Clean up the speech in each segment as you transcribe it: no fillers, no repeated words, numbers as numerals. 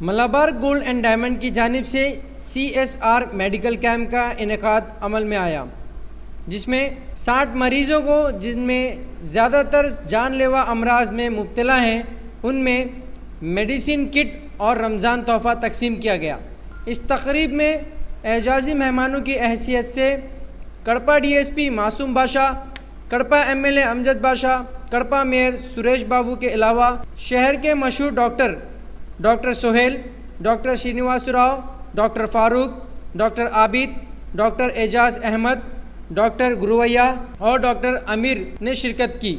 Malabar gold and diamond की जानिब से CSR मेडिकल कैंप का इनेकाद अमल में आया, जिसमें 60 मरीज़ों को, जिनमें ज़्यादातर जानलेवा अमराज में मुब्तला हैं, उनमें मेडिसिन किट और रमज़ान तोहफ़ा तकसीम किया गया। इस तकरीब में एजाज़ी मेहमानों की हैसियत से कड़पा DSP मासूम बादशाह, कड़पा MLA अमजद बादशाह, कड़पा मेयर सुरेश बाबू के अलावा शहर के मशहूर doctor Sohail, doctor Srinivas Rao, doctor Farooq, doctor Abid, doctor Ejaz Ahmed, doctor Guruvaiah और डॉक्टर अमीर ने शिरकत की।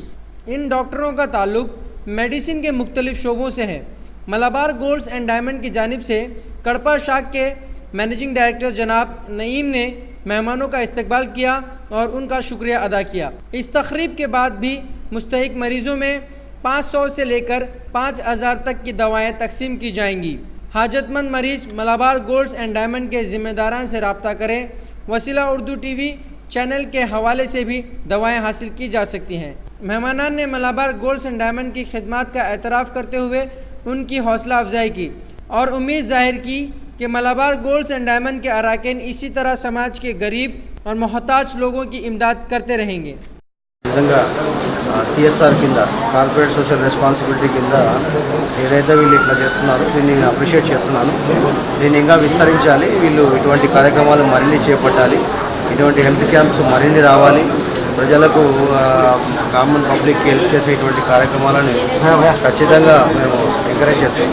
इन डॉक्टरों का ताल्लुक़ मेडिसिन के मुख्तलिफ़ शोबों से है। मलाबार गोल्ड्स एंड डायमंड की जानिब से कड़पा शाख के मैनेजिंग डायरेक्टर जनाब नईम ने मेहमानों का इस्तकबाल किया और उनका शुक्रिया अदा किया। इस तकरीब के बाद भी मुस्तहिक मरीज़ों में 500 से लेकर 5000 तक की दवाएँ तकसीम की जाएंगी। हाजतमंद मरीज़ मलाबार गोल्ड्स एंड डायमंड के ज़िम्मेदारान से रब्ता करें। वसीला उर्दू TV चैनल के हवाले से भी दवाएँ हासिल की जा सकती हैं। मेहमानान ने मलाबार गोल्ड्स एंड डायमंड की खिदमत का एतराफ़ करते हुए उनकी हौसला अफजाई की और उम्मीद ज़ाहिर की कि मलाबार गोल्ड्स एंड डायमंड के अरकान इसी तरह समाज के गरीब और मोहताज लोगों की इमदाद करते रहेंगे। CSR కింద కార్పొరేట్ సోషల్ రెస్పాన్సిబిలిటీ కింద ఏదైతే వీళ్ళు ఇట్లా చేస్తున్నారో దీన్ని అప్రిషియేట్ చేస్తున్నాను. దీన్ని ఇంకా విస్తరించాలి. వీళ్ళు ఇటువంటి కార్యక్రమాలు మరిన్ని చేపట్టాలి. ఇటువంటి హెల్త్ క్యాంప్స్ మరిన్ని రావాలి. ప్రజలకు కామన్ పబ్లిక్కి హెల్ప్ చేసే ఇటువంటి కార్యక్రమాలను ఖచ్చితంగా మేము ఎంకరేజ్ చేస్తాం.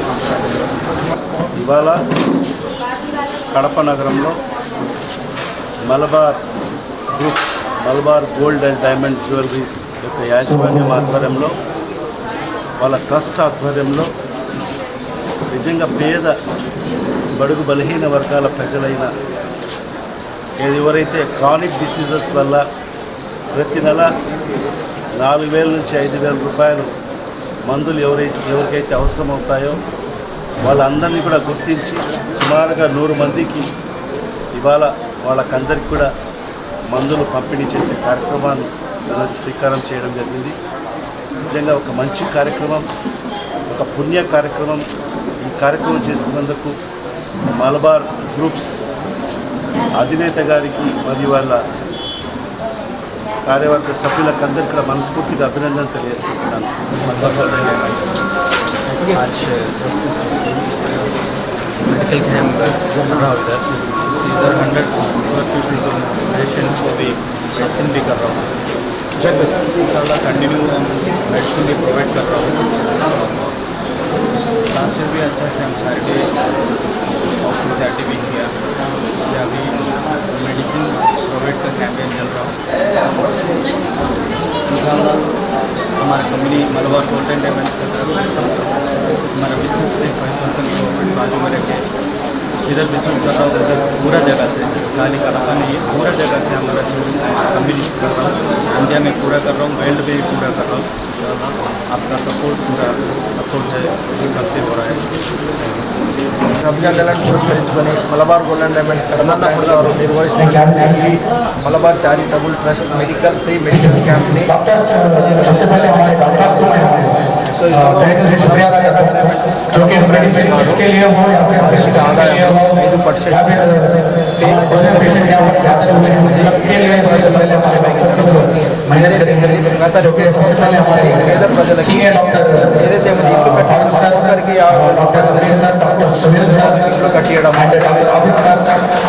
ఇవాళ కడప నగరంలో Malabar groups, Malabar gold and diamond jewelleries యొక్క యాజమాన్యం ఆధ్వర్యంలో, వాళ్ళ ట్రస్ట్ ఆధ్వర్యంలో నిజంగా పేద బడుగు బలహీన వర్గాల ప్రజలైన ఎవరైతే క్రానిక్ డిసీజెస్ వల్ల ప్రతి నెల 4000 నుంచి 5000 రూపాయలు మందులు ఎవరికైతే అవసరం అవుతాయో వాళ్ళందరినీ కూడా గుర్తించి సుమారుగా 100 మందికి ఇవాళ వాళ్ళకందరికీ కూడా మందులు పంపిణీ చేసే కార్యక్రమాన్ని ఈరోజు శ్రీకారం చేయడం జరిగింది. నిజంగా ఒక మంచి కార్యక్రమం, ఒక పుణ్య కార్యక్రమం. ఈ కార్యక్రమం చేస్తున్నందుకు మలబార్ గ్రూప్స్ అధినేత గారికి మరియు వాళ్ళ కార్యవర్గ సభ్యులకు అందరికీ కూడా మనస్ఫూర్తిగా అభినందనలు తెలియజేసుకుంటున్నాను. मेडिकल कैंप कर रहा हूँ इधर सीजर 100 मेडिसिन को भी मेडिसिन भी कर रहा हूँ। इंशाल्लाह कंटिन्यू हम मेडिसिन भी प्रोवाइड कर रहा हूँ। लास्ट ईयर भी अच्छा से हम चैरिटी ऑक्सीजन चैरिटी भी किया। अभी मेडिसिन प्रोवाइड का कैंपेन चल रहा हूँ। इंशाल्लाह हमारा company Malabar gold and diamond का हमारा बिजनेस में 5% गवर्नमेंट बाजू में रखे इधर बिजनेस कर रहा हूँ। उधर पूरा जगह से, खाली कड़पा नहीं है, पूरा जगह से हमारा कंपनी कर रहा हूँ। इंडिया में पूरा कर रहा हूँ, वर्ल्ड में भी पूरा कर रहा हूँ। आपका सपोर्ट पूरा सपोर्ट है, सबसे हो रहा है। రంజాన్ నెలను పురస్కరించుకొని Malabar gold and diamonds Kadapa వారు నిర్వహిస్తున్న క్యాంప్ని Malabar charitable trust free medical క్యాంప్ని ఆదాయం 5% గత పేద ప్రజలకి ఏదైతే ఇల్లు కట్టినరికి ఇల్లు కట్టియడం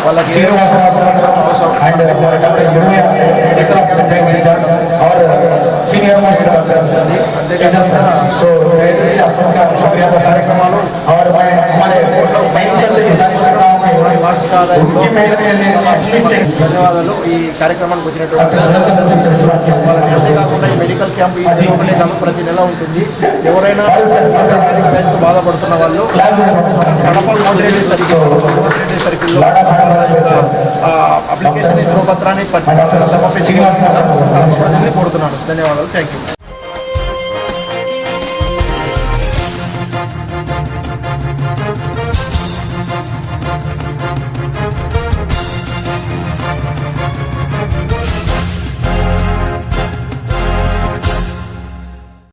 వాళ్ళకి కార్యక్రమాలు ధన్యవాదాలు. ఈ కార్యక్రమానికి వచ్చినటువంటి అంతేకాకుండా ఈ మెడికల్ క్యాంప్ ఈ ఒకటే కాదు, ప్రతి నెల ఉంటుంది. ఎవరైనా బాధపడుతున్న వాళ్ళు కడప కోటిరెడ్డి సర్కిల్లో అప్లికేషన్ ధ్రువపత్రాన్ని సమర్పించి కడప ప్రజల్ని కోరుతున్నాను. ధన్యవాదాలు. Thank you.